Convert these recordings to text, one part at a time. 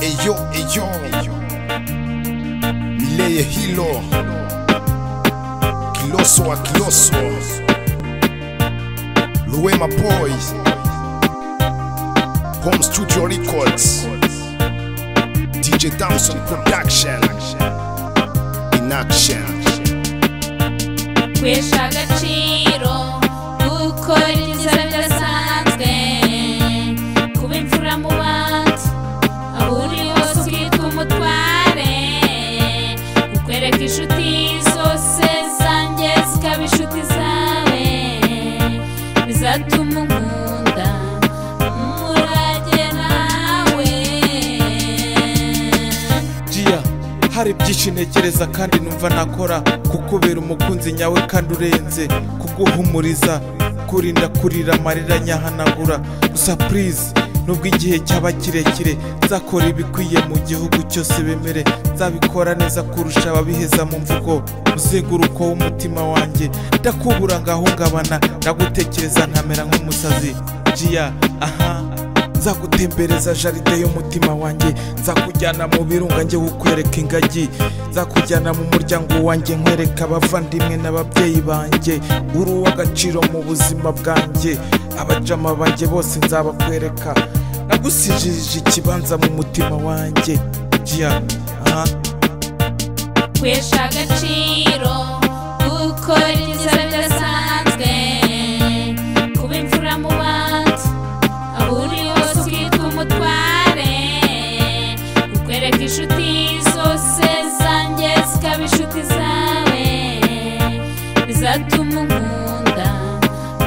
Eyo, Mileye Hilo, Kiloso a Kiloso, Luema Boys, Home Studio Records, DJ Damson Production, In Action. Kwesha agaciro gukora inzira bidasanzwe kuba imfura mu bandi aho uri hose ukitwa umutware ukwereka inshuti zose zanjye zikaba inshuti zawe bizatuma unkunda umurage nawe. Gia, hari byinshi ntekereza kandi numva nakora kukubera umukunzi nyawe kandi urenze kuguhumuriza kurinda kurira amarira nyahanagura gusa please nubwo igihe cyaba kirekire nzakora ibikwiye mu gihugu cyose bemere nzabikora neza kurusha ababiheza mu mvugo muzenguruko w'umutima wanjye ndakubura ngahungabana ndagutekereza nkamera nk'umusazi. Gia, aha nzagutembereza jaride y'umutima wanjye nzakujyana mu birunga njye kukwereka ingagi nzakujyana mu muryango wanjye nkwereka abavandimwe n'ababyeyi banjye uri uw'agaciro mu buzima bwanjye abajama banjye bose nzabakwereka nagusijije ikibanza mu mutima wanjye. Gia, aha Kwesha agaciro gukora inzira bidasanzwe kuba imfura mu bandi aho uri hose ukitwa umutware ukwereka inshuti zose zanjye zikaba inshuti zawe bizatuma unkunda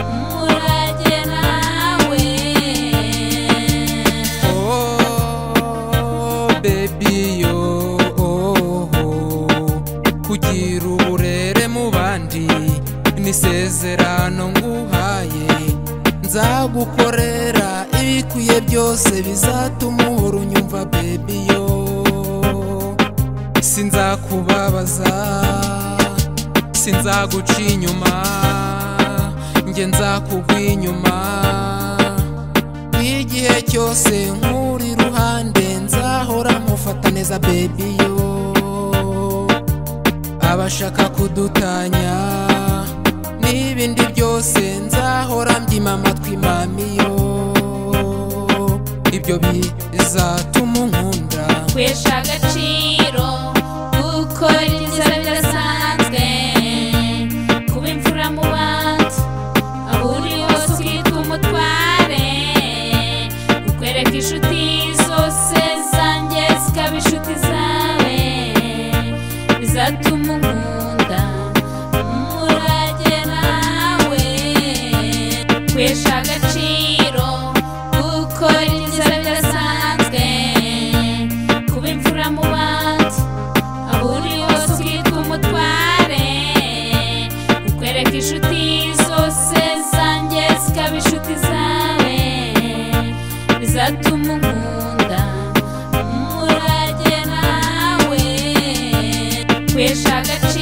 umurage nawe. Oh baby yo, kugira uburere mu bandi n'isezerano nguhaye nzagukorera ibikwiye byose bizatuma uhora unyumva baby yo, sinzakubabaza sinzaguca inyuma njye nzakugwa inyuma igihe cyose nkuri iruhande nzahora mufata neza baby yo, abashaka kudutanya n'ibindi byose nzahora mbyima amatwi mami yo, ibyo bizatuma unkunda. Kwesha agaciro gukora inzira bidasanzwe kuba imfura mu bandi aho uri hose ukitwa umutware ukwereka inshuti zose zanjye zikaba inshuti zawe bizatuma unkunda umurage nawe. Kwesha agaciro gukora inzira bidasanzwe kuba imfura mu bandi aho uri hose ukitwa umutware ukwereka inshuti zose zanjye zikaba inshuti zawe bizatuma unkunda umurage nawe. Kwesha agaciro